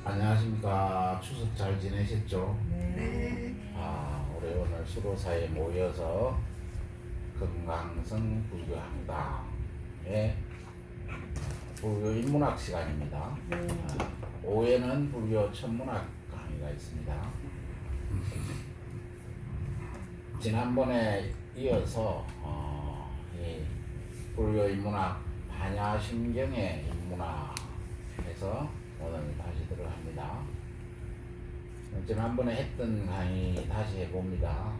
안녕하십니까. 추석 잘 지내셨죠? 네. 우리 오늘 수로사에 모여서 금강성 불교학당의 불교 인문학 시간입니다. 오후에는 불교 천문학 강의가 있습니다. 지난번에 이어서 이 불교 인문학 반야심경의 인문학에서 오늘 다시 들어갑니다. 지난번에 했던 강의 다시 해봅니다.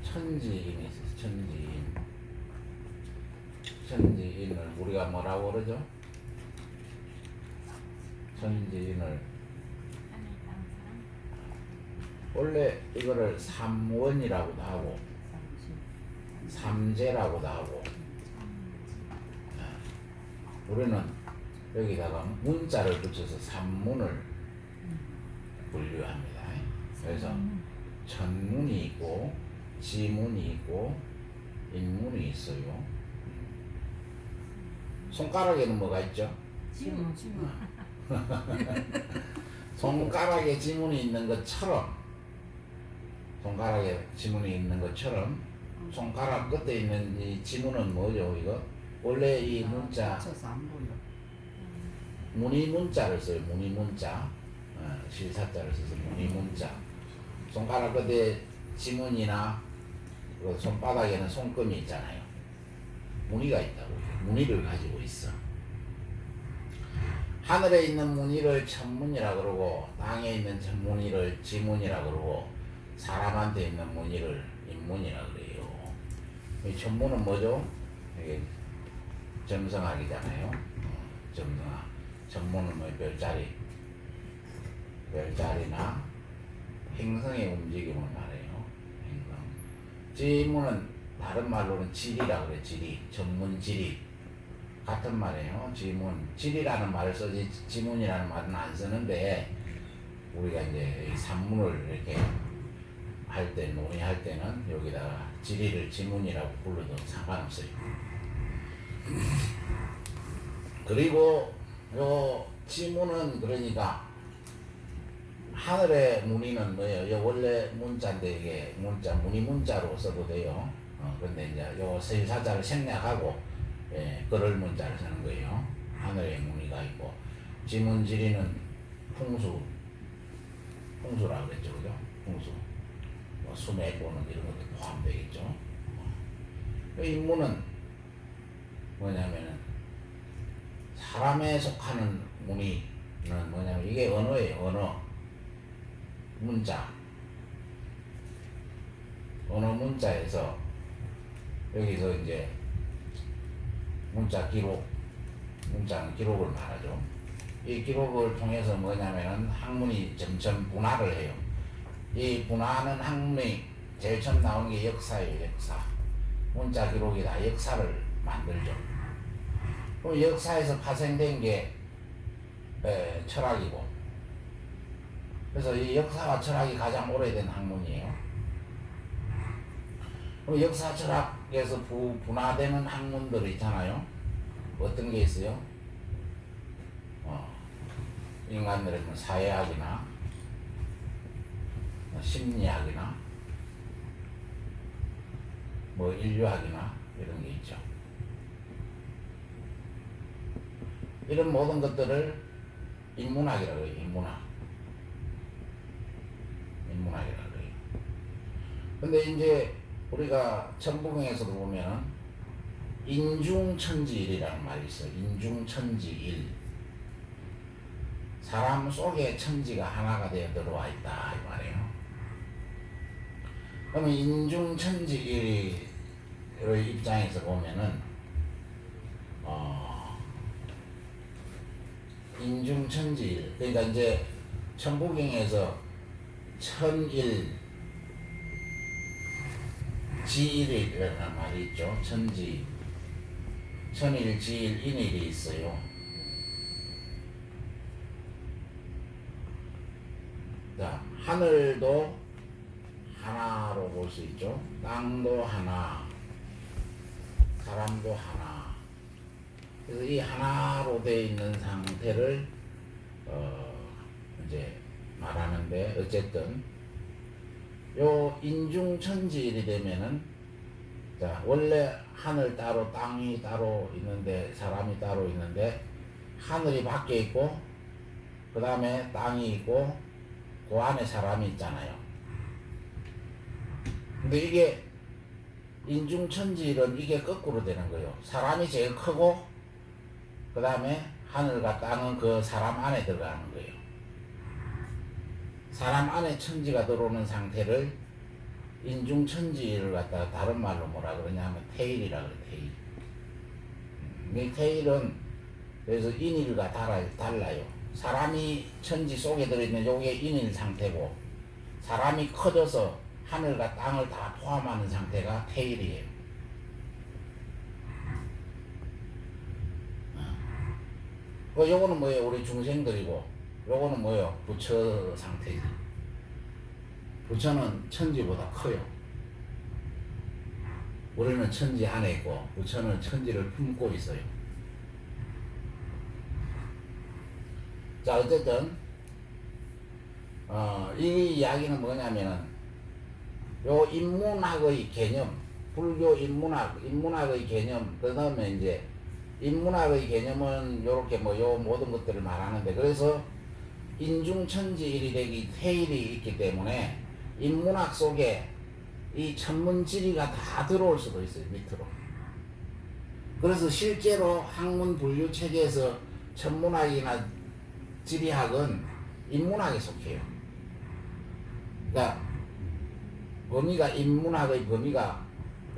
천지인이 있어요. 천지인. 천지인을 우리가 뭐라고 그러죠? 천지인을 원래 이거를 삼원이라고도 하고 삼재라고도 하고, 우리는 여기다가 문자를 붙여서 삼문을 분류합니다. 그래서 천문이 있고 지문이 있고 인문이 있어요. 손가락에는 뭐가 있죠? 지문. 손가락에 지문이 있는 것처럼, 손가락에 지문이 있는 것처럼 손가락 끝에 있는 이 지문은 뭐죠? 이거 원래 이 문자 무늬문자를 써요. 무늬문자. 실사자를 써서 무늬문자. 손가락 끝에 지문이나 손바닥에는 손금이 있잖아요. 무늬가 있다고. 무늬를 가지고 있어. 하늘에 있는 무늬를 천문이라 그러고, 땅에 있는 무늬를 지문이라 그러고, 사람한테 있는 무늬를 인문이라 그래요. 이 천문은 뭐죠? 이게 점성학이잖아요. 점성학. 천문은 뭐 별자리나 행성의 움직임을 말해요. 행성. 지문은 다른 말로는 지리라 그래. 지리. 전문 지리. 같은 말이에요. 지문. 지리라는 말을 써지 지문이라는 말은 안 쓰는데, 우리가 이제 이 산문을 이렇게 할 때, 논의할 때는 여기다가 지리를 지문이라고 불러도 상관없어요. 그리고 요 지문은 그러니까 하늘의 무늬는 뭐예요? 원래 문자인데 이게 문자, 무늬문자로 써도 돼요. 근데 이제 요 세사자를 생략하고 그럴 문자를 쓰는 거예요. 하늘의 무늬가 있고, 지문 지리는 풍수라고 그랬죠, 그죠? 풍수. 뭐 수맥 보는 이런 것도 포함되겠죠. 인문은 뭐냐면은 사람에 속하는 무늬는 뭐냐면 이게 언어예요. 언어. 문자. 언어 문자에서 여기서 이제 문자 기록, 문자는 기록을 말하죠. 이 기록을 통해서 뭐냐면은 학문이 점점 분화를 해요. 이 분화하는 학문이 제일 처음 나오는 게 역사예요. 역사. 문자 기록이 다 역사를 만들죠. 그럼 역사에서 파생된 게 철학이고, 그래서 이 역사와 철학이 가장 오래된 학문이에요. 그럼 역사 철학에서 분화되는 학문들 있잖아요. 어떤 게 있어요? 인간들의 사회학이나 심리학이나 뭐 인류학이나 이런 게 있죠. 이런 모든 것들을 인문학이라고 해요. 인문학이라고 해요. 근데 이제 우리가 천부경에서도 보면은 인중천지일이라는 말이 있어요. 인중천지일. 사람 속에 천지가 하나가 되어 들어와 있다 이 말이에요. 그러면 인중천지일의 입장에서 보면은 인중천지일, 그러니까 이제 천부경에서 천일 지일이라는 말이 있죠. 천지. 천일, 지일, 인일이 있어요. 자, 하늘도 하나로 볼 수 있죠. 땅도 하나, 사람도 하나. 그래서 이 하나로 되어 있는 상태를 이제 말하는데, 어쨌든 요 인중천지일이 되면은, 자, 원래 하늘 따로 땅이 따로 있는데, 사람이 따로 있는데, 하늘이 밖에 있고 그 다음에 땅이 있고 그 안에 사람이 있잖아요. 근데 이게 인중천지일은 이게 거꾸로 되는 거예요. 사람이 제일 크고 그 다음에 하늘과 땅은 그 사람 안에 들어가는 거예요. 사람 안에 천지가 들어오는 상태를 인중천지를 갖다가 다른 말로 뭐라 그러냐면 태일이라 그래. 태일. 이 태일은 그래서 인일과 달라요. 사람이 천지 속에 들어있는 요게 인일 상태고, 사람이 커져서 하늘과 땅을 다 포함하는 상태가 태일이에요. 요거는 뭐예요? 우리 중생들이고, 요거는 뭐예요? 부처 상태지. 부처는 천지보다 커요. 우리는 천지 안에 있고 부처는 천지를 품고 있어요. 자, 어쨌든 이 이야기는 뭐냐면은 요 인문학의 개념, 불교 인문학의 개념, 그 다음에 이제 인문학의 개념은 요렇게 뭐 요 모든 것들을 말하는데, 그래서 인중천지일이 되기 태일이 있기 때문에 인문학 속에 이 천문지리가 다 들어올 수도 있어요, 밑으로. 그래서 실제로 학문 분류 체계에서 천문학이나 지리학은 인문학에 속해요. 그러니까 범위가, 인문학의 범위가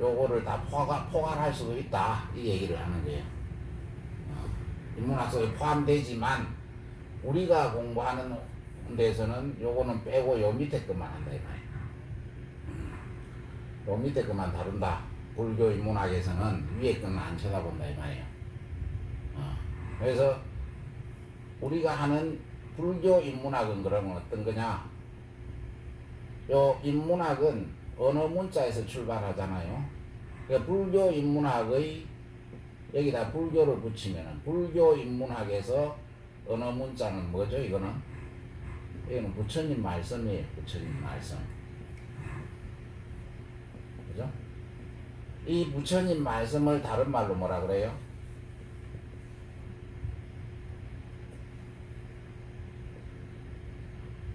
요거를 다 포괄할 수도 있다, 이 얘기를 하는 거예요. 인문학 속에 포함되지만 우리가 공부하는 데서는 요거는 빼고 요 밑에 것만 한다 이 말이에요. 요 밑에 것만 다룬다. 불교 인문학에서는 위에 것은 안 쳐다본다 이 말이에요. 그래서 우리가 하는 불교 인문학은 그러면 어떤 거냐? 요 인문학은 언어 문자에서 출발하잖아요. 그러니까 불교 인문학의, 여기다 불교를 붙이면은 불교 인문학에서 언어 문자는 뭐죠? 이거는 부처님 말씀이에요. 부처님 말씀. 그죠? 이 부처님 말씀을 다른 말로 뭐라 그래요?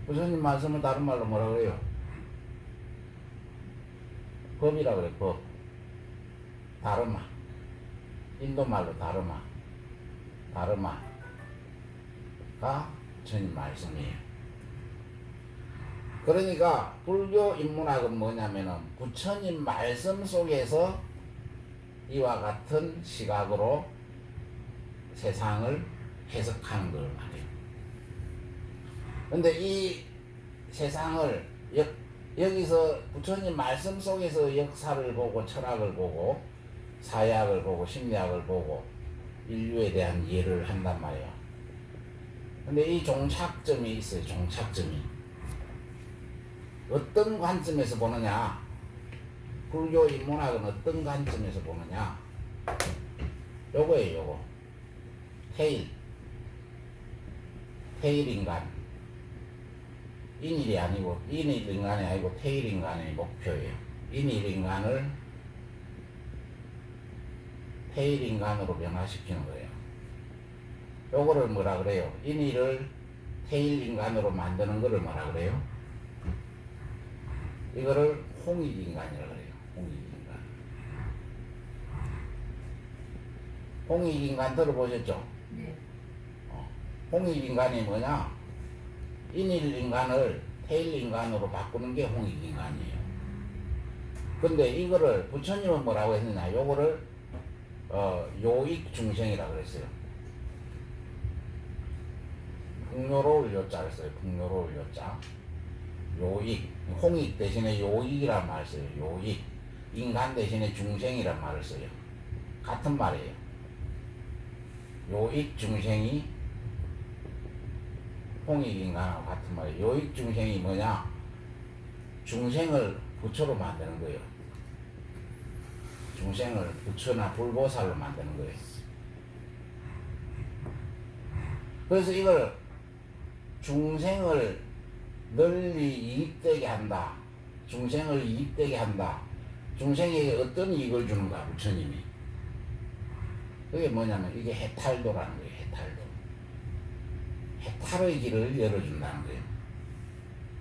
부처님 말씀을 다른 말로 뭐라 그래요? 법이라 그래. 법. 다르마. 인도 말로 다르마. 다르마가 부처님 말씀이에요. 그러니까 불교 인문학은 뭐냐면은 부처님 말씀 속에서 이와 같은 시각으로 세상을 해석하는 걸 말해요. 근데 이 세상을 여기서 부처님 말씀 속에서 역사를 보고 철학을 보고 사회학을 보고 심리학을 보고 인류에 대한 이해를 한단 말이에요. 근데 이 종착점이 있어요. 종착점이. 어떤 관점에서 보느냐? 불교 인문학은 어떤 관점에서 보느냐? 요거예요. 요거. 태일인간. 인일이 아니고, 인일인간이 아니고 태일인간의 목표예요. 인일인간을 태일인간으로 변화시키는 거예요. 요거를 뭐라 그래요? 인일을 태일인간으로 만드는 거를 뭐라 그래요? 이거를 홍익인간이라 그래요. 홍익인간. 홍익인간 들어보셨죠? 네. 홍익인간이 뭐냐? 인일인간을 태일인간으로 바꾸는 게 홍익인간이에요. 근데 이거를 부처님은 뭐라고 했느냐? 요거를 요익중생이라 그랬어요. 풍요로울 요자를 써요. 풍요로울 요자. 요익. 홍익 대신에 요익이란 말을 써요. 요익. 인간 대신에 중생이란 말을 써요. 같은 말이에요. 요익중생이 홍익인간하고 같은 말이에요. 요익중생이 뭐냐? 중생을 부처로 만드는 거예요. 중생을 부처나 불보살로 만드는 거예요. 그래서 이걸 중생을 널리 이익되게 한다. 중생을 이익되게 한다. 중생에게 어떤 이익을 주는가 부처님이. 그게 뭐냐면 이게 해탈도라는 거예요. 해탈도. 해탈의 길을 열어준다는 거예요.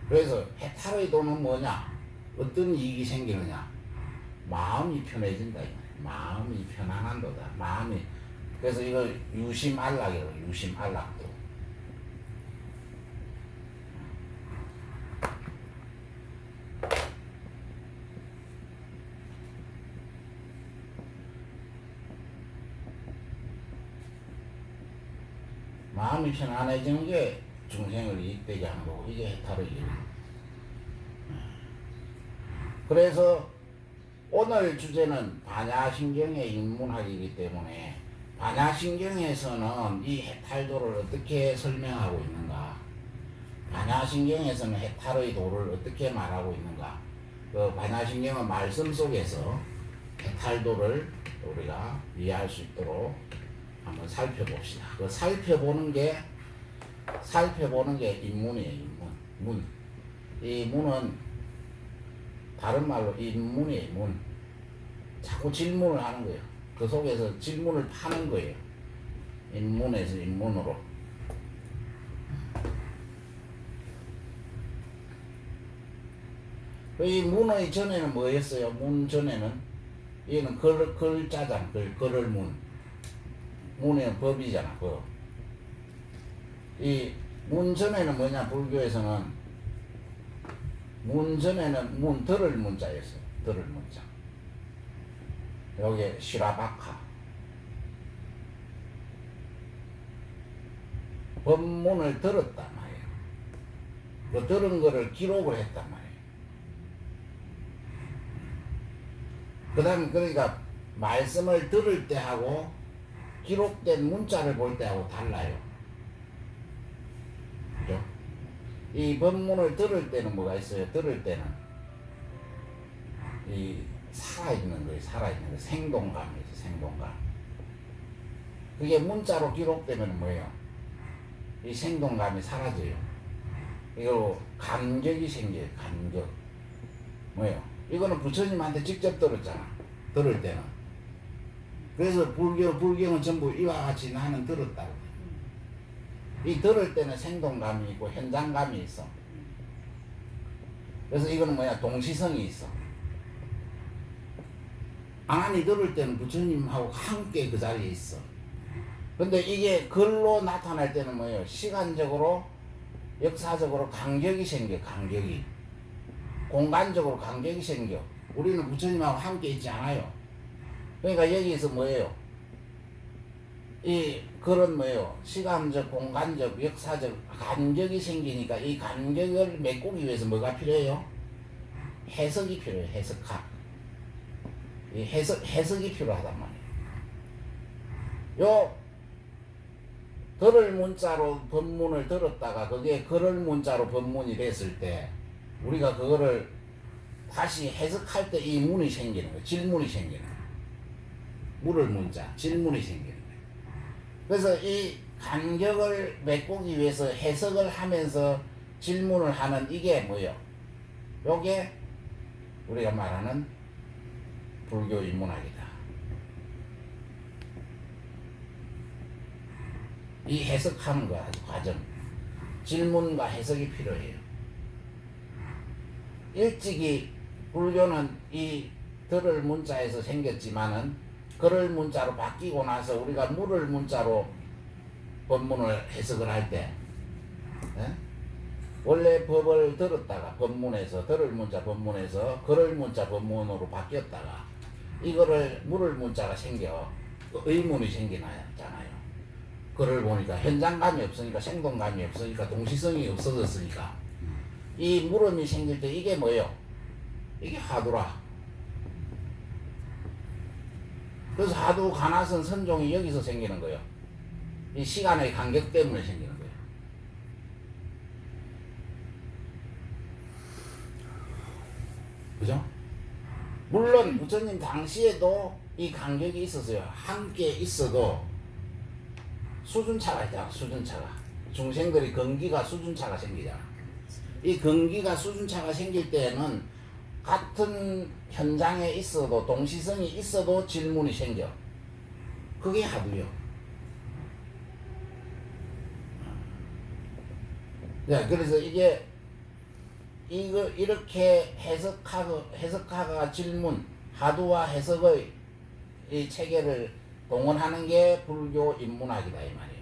그래서 해탈의 도는 뭐냐? 어떤 이익이 생기느냐? 마음이 편해진다. 마음이 편안한 도다. 마음이. 그래서 이걸 유심안락이라고. 유심안락도. 마음이 편안해지는 게 중생을 이익되게 하는 거고, 이게 해탈의 길이에요. 그래서 오늘 주제는 반야신경의 인문학이기 때문에 반야신경에서는 이 해탈도를 어떻게 설명하고 있는가, 반야신경에서는 해탈의 도를 어떻게 말하고 있는가, 그 반야신경의 말씀 속에서 해탈도를 우리가 이해할 수 있도록 한번 살펴봅시다. 그 살펴보는 게 인문이에요. 인문. 문. 이 문은 다른 말로 인문이에요. 문. 자꾸 질문을 하는 거예요. 그 속에서 질문을 파는 거예요. 인문에서 인문으로. 이 문의 전에는 뭐였어요? 문 전에는 얘는 글자잖아. 글을 문. 문에는 법이잖아. 법. 이 문 전에는 뭐냐? 불교에서는 문 전에는 들을 문자였어요. 들을 문자. 여기에 시라바카. 법문을 들었단 말이에요. 그 들은 거를 기록을 했단 말이에요. 그 다음에 그러니까 말씀을 들을 때 하고 기록된 문자를 볼 때하고 달라요. 그죠? 이 법문을 들을 때는 뭐가 있어요? 들을 때는 이 살아있는 거예요. 살아있는 거. 생동감이 있어요. 생동감. 그게 문자로 기록되면 뭐예요? 이 생동감이 사라져요. 이거 감격이 생겨요. 감격. 뭐예요? 이거는 부처님한테 직접 들었잖아. 들을 때는. 그래서 불경은 전부 이와 같이 나는 들었다고. 이 들을 때는 생동감이 있고 현장감이 있어. 그래서 이거는 뭐야? 동시성이 있어. 아니 들을 때는 부처님하고 함께 그 자리에 있어. 근데 이게 글로 나타날 때는 뭐예요? 시간적으로, 역사적으로 간격이 생겨. 간격이. 공간적으로 간격이 생겨. 우리는 부처님하고 함께 있지 않아요. 그러니까 여기서 뭐예요? 이 글은 뭐예요? 시간적, 공간적, 역사적 간격이 생기니까 이 간격을 메꾸기 위해서 뭐가 필요해요? 해석이 필요해요. 해석학. 이 해석이 필요하단 말이에요. 요 들을 문자로 법문을 들었다가 그게 글을 문자로 법문이 됐을 때 우리가 그거를 다시 해석할 때 이 문이 생기는 거예요. 질문이 생기는 거예요. 물을 문자, 질문이 생기는 거예요. 그래서 이 간격을 메꾸기 위해서 해석을 하면서 질문을 하는 이게 뭐예요? 요게 우리가 말하는 불교 인문학이다. 이 해석하는 거 아주 과정. 질문과 해석이 필요해요. 일찍이 불교는 이 들을 문자에서 생겼지만은 글을 문자로 바뀌고 나서 우리가 물을 문자로 법문을 해석을 할 때, 원래 법을 들었다가 법문에서 들을 문자 법문에서 글을 문자 법문으로 바뀌었다가 이거를 물을 문자가 생겨 의문이 생기잖아요. 글을 보니까 현장감이 없으니까 생동감이 없으니까 동시성이 없어졌으니까 이 물음이 생길 때 이게 뭐예요? 이게 화두라. 그래서 화두 가나선 선종이 여기서 생기는 거예요. 이 시간의 간격 때문에 생기는 거예요. 그죠? 물론 부처님 당시에도 이 간격이 있었어요. 함께 있어도 수준차가 있잖아. 수준차가. 중생들이 근기가 수준차가 생기잖아. 이 근기가 수준차가 생길 때에는 같은 현장에 있어도 동시성이 있어도 질문이 생겨. 그게 하두요. 네, 그래서 이게 이거 이렇게 해석하가 질문, 하두와 해석의 이 체계를 동원하는 게 불교 인문학이다 이 말이에요.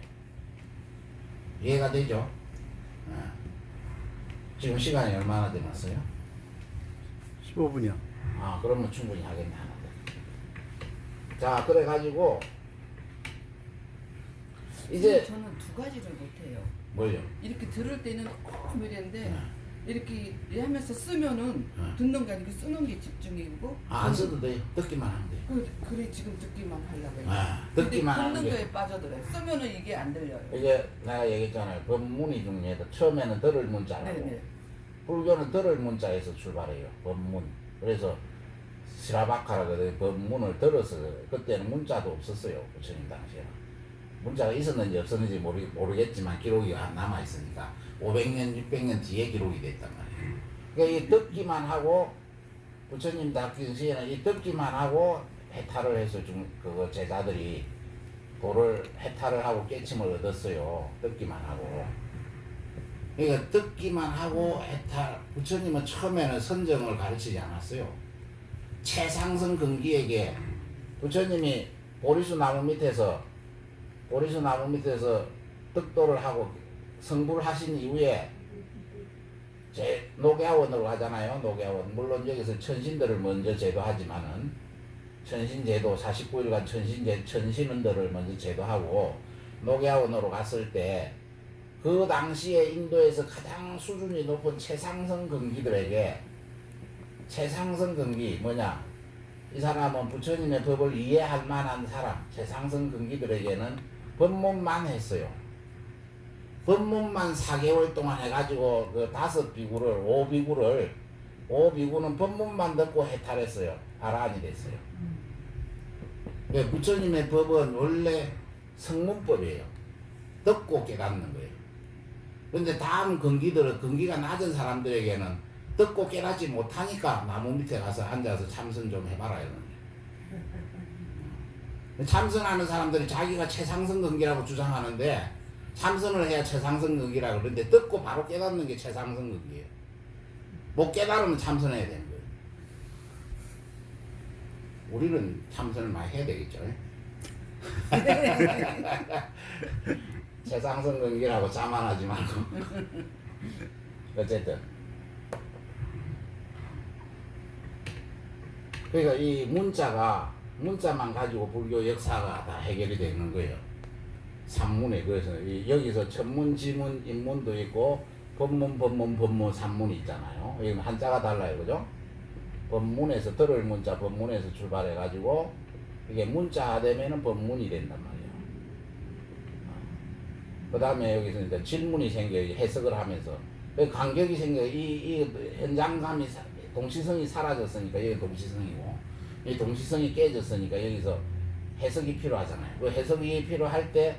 이해가 되죠? 지금 시간이 얼마나 되었어요? 15분이요. 아, 그러면 충분히 하겠네 하는데. 자, 그래가지고 이제 저는 두 가지를 못해요. 뭘요? 이렇게 들을 때는 이랬는데 이렇게 하면서 쓰면은 듣는 게 아니고 쓰는 게 집중이고. 안 써도 돼요. 듣기만 하면 돼요. 그래 지금 듣기만 하려고 해요. 듣기만 하는 듣는 게. 거에 빠져들어요. 쓰면은 이게 안 들려요. 이게 내가 얘기했잖아요. 법문이 중에도 처음에는 들을 문자라고. 네네. 불교는 들을 문자에서 출발해요. 법문. 그래서 시라바카라 그래 법문을 들어서 그래. 그때는 문자도 없었어요. 부처님 당시에는. 문자가 있었는지 없었는지 모르겠지만 기록이 남아 있으니까 500년, 600년 뒤에 기록이 됐단 말이에요. 그러니까 이 듣기만 하고 부처님 당시에는 이 듣기만 하고 해탈을 해서 그거 제자들이 도를 해탈을 하고 깨침을 얻었어요. 듣기만 하고. 그러니까 듣기만 하고 해탈. 부처님은 처음에는 선정을 가르치지 않았어요. 최상승 근기에게 부처님이 보리수 나무 밑에서 득도를 하고 성불 하신 이후에 녹야원으로 가잖아요. 녹야원. 물론 여기서 천신들을 먼저 제도하지만은 천신제도 49일간 천신들을 먼저 제도하고 녹야원으로 갔을 때 그 당시에 인도에서 가장 수준이 높은 최상승 근기들에게 최상승 근기 뭐냐? 이 사람은 부처님의 법을 이해할 만한 사람, 최상승 근기들에게는 법문만 했어요. 법문만 4개월 동안 해가지고 그 5비구를 5비구는 법문만 듣고 해탈했어요. 아라한이 됐어요. 부처님의 법은 원래 성문법이에요. 듣고 깨닫는 거예요. 그런데 다음 근기가 낮은 사람들에게는 듣고 깨닫지 못하니까 나무 밑에 가서 앉아서 참선 좀 해봐라 이러는 거예요. 참선하는 사람들이 자기가 최상승 근기라고 주장하는데 참선을 해야 최상승 근기라고 그러는데 듣고 바로 깨닫는 게 최상승 근기예요. 못 깨달으면 참선해야 되는 거예요. 우리는 참선을 많이 해야 되겠죠. 최상승 근기라고 자만하지 말고. 어쨌든 그러니까 이 문자만 가지고 불교 역사가 다 해결이 되는 거예요. 산문에. 그래서 여기서 천문, 지문, 인문도 있고 법문, 산문이 있잖아요. 여기는 한자가 달라요. 그죠? 법문에서 들을 문자, 법문에서 출발해가지고 이게 문자 되면은 법문이 된단 말이에요. 그 다음에 여기서 이제 질문이 생겨요. 해석을 하면서. 간격이 생겨요. 이 현장감이, 동시성이 사라졌으니까 여기 동시성이고, 이 동시성이 깨졌으니까 여기서 해석이 필요하잖아요. 그 해석이 필요할 때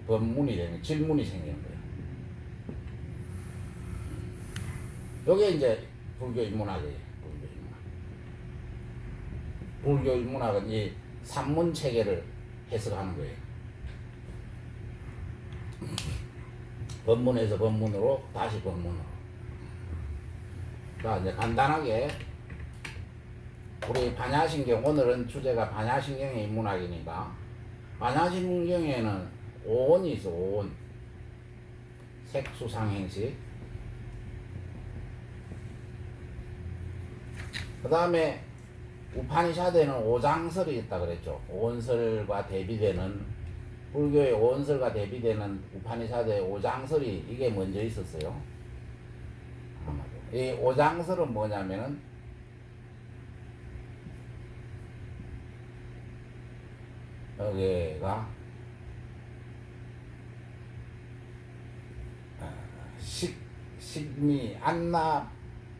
법문이 되면 질문이 생기는 거예요. 요게 이제 불교 인문학이에요. 불교 인문학은 이 산문 체계를 해석하는 거예요. 법문에서 법문으로 다시 법문으로. 자, 이제 간단하게 우리 반야신경, 오늘은 주제가 반야신경의 인문학이니까 반야신경에는 오온이 있어. 오온. 색수상행식. 그 다음에 우파니샤드에는 오장설이 있다 그랬죠. 오온설과 대비되는, 불교의 오온설과 대비되는 우파니샤드의 오장설이 이게 먼저 있었어요. 이 오장설은 뭐냐면은 여기가 식미 안나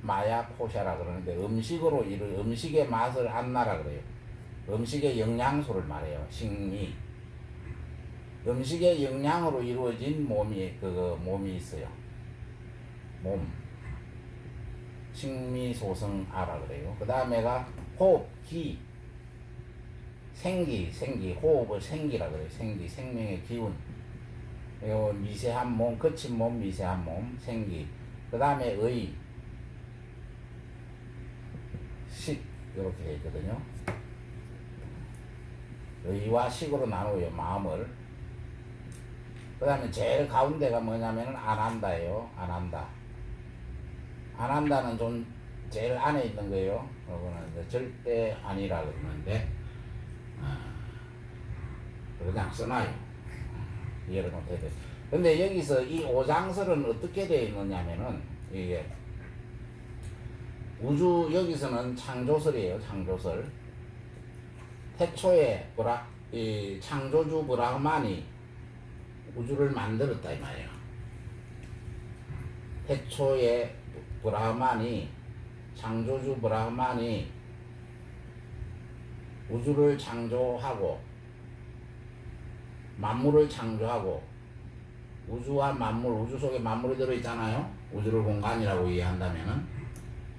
마야 포샤라 그러는데 음식으로 음식의 맛을 안나라 그래요. 음식의 영양소를 말해요. 식미. 음식의 영양으로 이루어진 몸이 몸이 있어요. 몸. 식미소생아라 그래요. 그 다음에가 호흡, 기, 생기, 호흡을 생기라 그래요. 생기, 생명의 기운. 요 미세한 몸, 거친 몸, 미세한 몸, 생기. 그 다음에 의, 식, 이렇게 되어 있거든요. 의와 식으로 나누어요, 마음을. 그 다음에 제일 가운데가 뭐냐면은 안한다예요. 안한다. 안한다는 좀 제일 안에 있는 거예요. 그거는 절대 아니라 그러는데, 그냥 써놔요. 이해를 못해야 돼. 근데 여기서 이 오장설은 어떻게 되어 있느냐면은, 이게, 우주, 여기서는 창조설이에요, 창조설. 태초에, 이 창조주 브라흐만이 우주를 만들었다, 이 말이에요. 태초에 브라흐만이, 창조주 브라흐만이 우주를 창조하고, 만물을 창조하고, 우주와 만물, 우주 속에 만물이 들어있잖아요. 우주를 공간이라고 이해한다면은.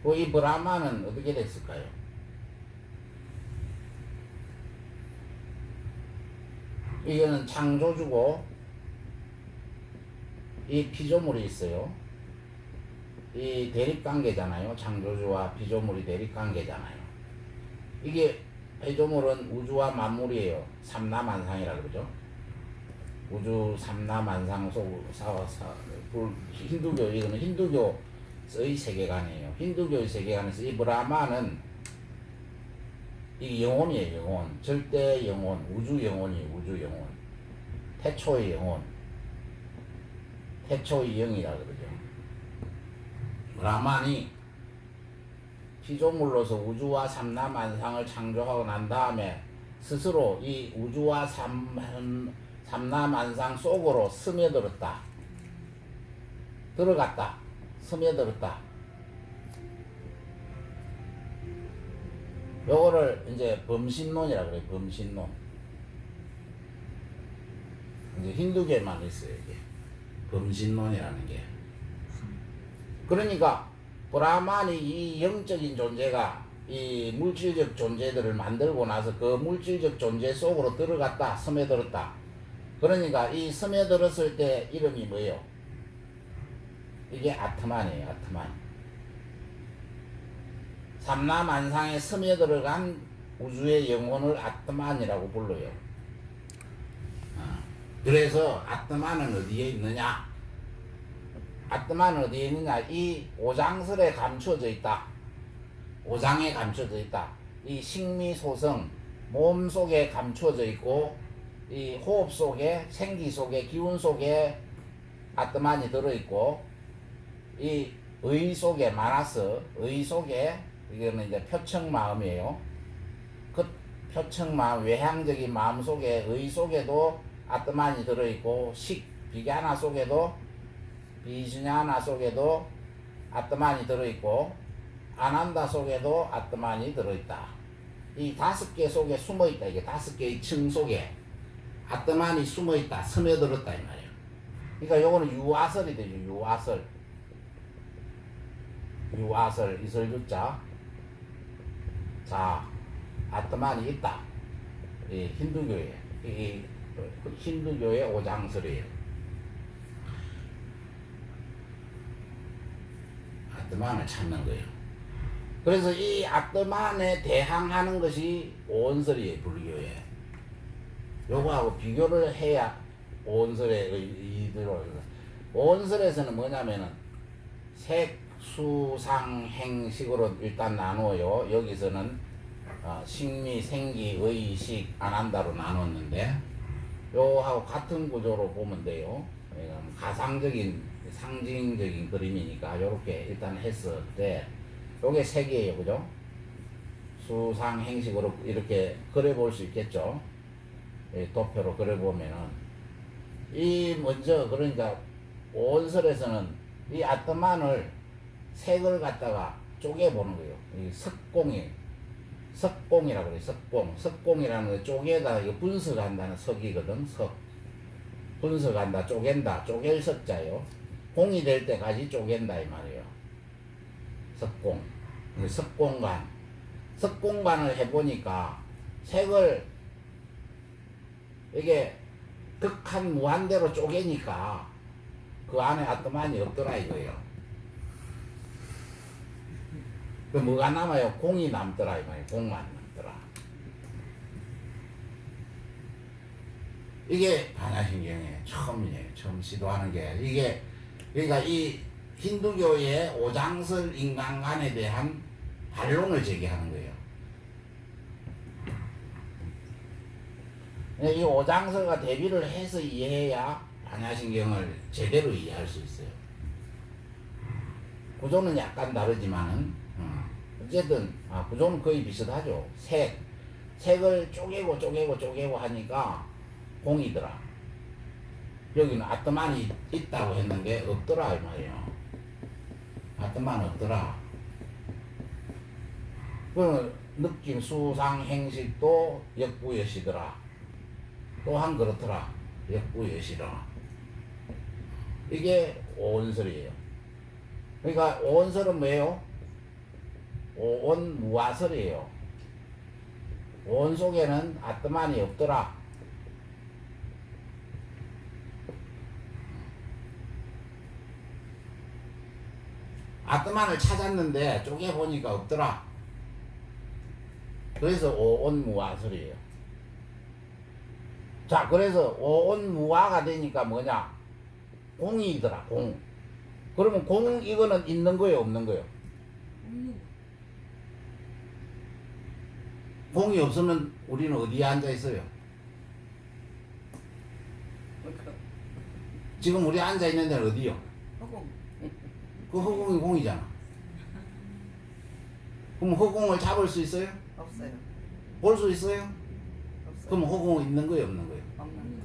이 브라흐만은 어떻게 됐을까요? 이거는 창조주고, 이 피조물이 있어요. 이 대립관계잖아요. 창조주와 피조물이 대립관계잖아요. 이게 피조물은 우주와 만물이에요. 삼라만상이라 그러죠. 우주 삼라만상 속 힌두교, 이거는 힌두교의 세계관이에요. 힌두교의 세계관에서 이 브라마는 이 영혼이에요. 영혼, 절대 영혼, 우주 영혼이 우주 영혼, 태초의 영혼, 태초의 영이라 그러죠. 브라만이 피조물로서 우주와 삼라만상을 창조하고 난 다음에 스스로 이 우주와 삼라만상 속으로 스며들었다. 들어갔다. 스며들었다. 요거를 이제 범신론이라 그래요. 범신론. 이제 힌두교에만 있어요, 이게. 범신론이라는 게. 그러니까 브라만이 이 영적인 존재가 이 물질적 존재들을 만들고 나서 그 물질적 존재 속으로 들어갔다, 스며들었다. 그러니까 이 스며들었을 때 이름이 뭐예요? 이게 아트만이에요, 아트만. 삼라만상에 스며들어간 우주의 영혼을 아트만이라고 불러요. 그래서 아트만은 어디에 있느냐? 아트만은 어디에 있느냐? 이 오장설에 감춰져 있다. 오장에 감춰져 있다. 이 식미소성, 몸 속에 감춰져 있고, 이 호흡 속에, 생기 속에, 기운 속에 아트만이 들어있고, 이 의 속에, 마나스, 의 속에, 이거는 이제 표청마음이에요. 그 표청마음, 외향적인 마음 속에, 의 속에도 아트만이 들어있고, 식, 비갸나 속에도, 비주냐나 속에도 아트만이 들어있고, 아난다 속에도 아트만이 들어있다. 이 5개 속에 숨어있다. 이게 5개의 층 속에 아트만이 숨어있다. 스며들었다 이 말이에요. 그러니까 요거는 유아설이 되죠. 유아설. 유아설, 이설유자. 자, 아트만이 있다. 이 힌두교에. 이 힌두교의 오장설이에요. 아트만을 찾는 거예요. 그래서 이 아트만에 대항하는 것이 오온설이에요, 불교에. 요거하고 비교를 해야 오온설의 이들로. 오온설에서는 뭐냐면은 색, 수, 상, 행식으로 일단 나누어요. 여기서는 식미, 생기, 의, 식, 안한다로 나눴는데 요하고 같은 구조로 보면 돼요. 가상적인, 상징적인 그림이니까 요렇게 일단 했을 때 요게 3개예요, 그죠? 수상 행식으로 이렇게 그려볼 수 있겠죠? 도표로 그려보면은 이 먼저 그러니까 오온설에서는 이 아트만을 색을 갖다가 쪼개보는 거예요. 이 석공이라고 그래요. 석공이라는 거 쪼개다 이거 분석한다는 석이거든. 석. 분석한다, 쪼갠다, 쪼갤 석자요. 공이 될 때까지 쪼갠다 이 말이에요. 석공, 석공간. 석공간을 해보니까 색을 이게 극한 무한대로 쪼개니까 그 안에 아트만이 없더라 이거예요. 그 뭐가 남아요? 공이 남더라 이 말이에요. 공만 남더라. 이게 반야신경의 처음이에요. 처음 시도하는 게 이게 그러니까 이 힌두교의 오장설 인간관에 대한 반론을 제기하는 거예요. 이 오장설과 대비를 해서 이해해야 반야신경을 제대로 이해할 수 있어요. 구조는 약간 다르지만은 어쨌든 구조는 거의 비슷하죠. 색을 쪼개고 하니까 공이더라. 여기는 아트만이 있다고 했는데 없더라 이 말이에요. 아트만 없더라. 그 느낌, 수상, 행식도 역부여시더라. 또한 그렇더라. 역부여시더라. 이게 오온설이에요. 그러니까 오온설은 뭐예요? 오온무아설이에요. 오온 속에는 아트만이 없더라. 아트만을 찾았는데 쪼개보니까 없더라. 그래서 오온무아설이에요. 자, 그래서 오온무아가 되니까 뭐냐? 공이더라, 공. 그러면 공, 이거는 있는 거예요, 없는 거예요? 공이 없으면 우리는 어디에 앉아 있어요? 지금 우리 앉아 있는 데는 어디요? 허공. 그 허공이 공이잖아. 그럼 허공을 잡을 수 있어요? 없어요. 볼 수 있어요? 없어요. 그럼 허공은 있는 거예요, 없는 거예요? 없는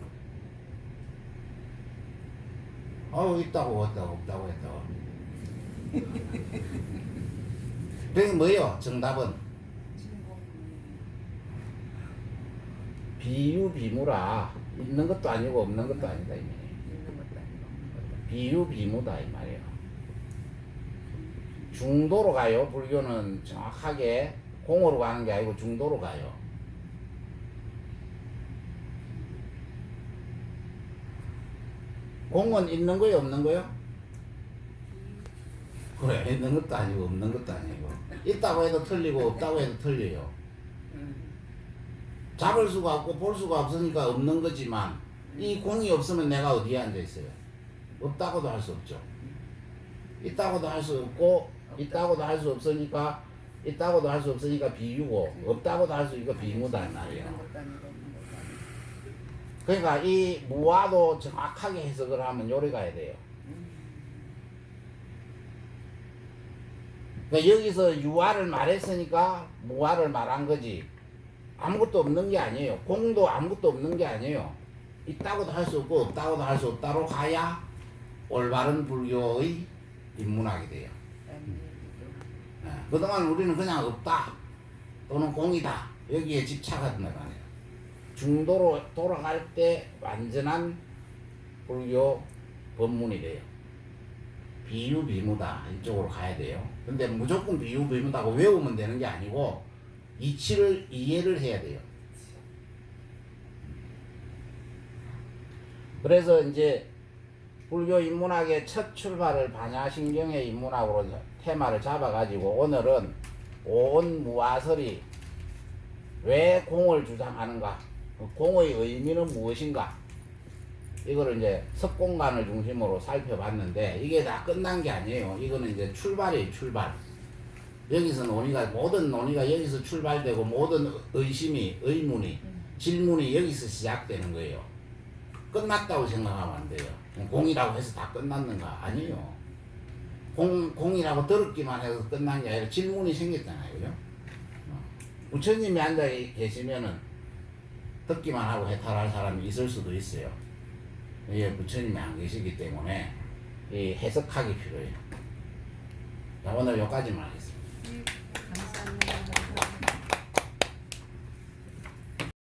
거. 있다고 없다고 했다고. 그게 뭐예요? 정답은 비유비무라. 있는 것도 아니고 없는 것도 아니다 이 말이에요. 있는 것도 아니고 없는 것도 비유비무다 이 말이에요. 중도로 가요. 불교는 정확하게 공으로 가는 게 아니고 중도로 가요. 공은 있는 거예요, 없는 거예요? 그래, 있는 것도 아니고 없는 것도 아니고. 있다고 해도 틀리고 없다고 해도 틀려요. 잡을 수가 없고 볼 수가 없으니까 없는 거지만 이 공이 없으면 내가 어디에 앉아 있어요? 없다고도 할 수 없죠. 있다고도 할 수 없고 있다고도 할 수 없으니까 비유고 없다고도 할 수 있고 비무다 이 말이에요. 있는 것도 아니고 없는 것도 아니고. 그러니까 이 무화도 정확하게 해석을 하면 요리 가야 돼요. 그러니까 여기서 유화를 말했으니까 무화를 말한 거지. 아무것도 없는 게 아니에요. 공도 아무것도 없는 게 아니에요. 있다고도 할 수 없고 없다고도 할 수 없다로 가야 올바른 불교의 입문하게 돼요. 그동안 우리는 그냥 없다 또는 공이다 여기에 집착하던 거아니에요. 중도로 돌아갈 때 완전한 불교 법문이 돼요. 비유비무다 이쪽으로 가야 돼요. 근데 무조건 비유비무다고 외우면 되는 게 아니고 이치를 이해를 해야 돼요. 그래서 이제 불교 인문학의 첫 출발을 반야신경의 인문학으로 테마를 잡아가지고 오늘은 오온무아설이 왜 공을 주장하는가, 공의 의미는 무엇인가, 이거를 이제 석공간을 중심으로 살펴봤는데 이게 다 끝난 게 아니에요. 이거는 이제 출발이에요, 출발. 여기서 모든 논의가 여기서 출발되고 모든 의문이 질문이 여기서 시작되는 거예요. 끝났다고 생각하면 안 돼요. 공이라고 해서 다 끝났는가? 아니에요. 공이라고 들었기만 해서 끝난 게 아니라 질문이 생겼잖아요. 그죠? 부처님이 앉아 계시면은 듣기만 하고 해탈할 사람이 있을 수도 있어요. 예, 부처님이 안 계시기 때문에 이 해석하기 필요해요. 자, 오늘 여기까지만 하겠습니다.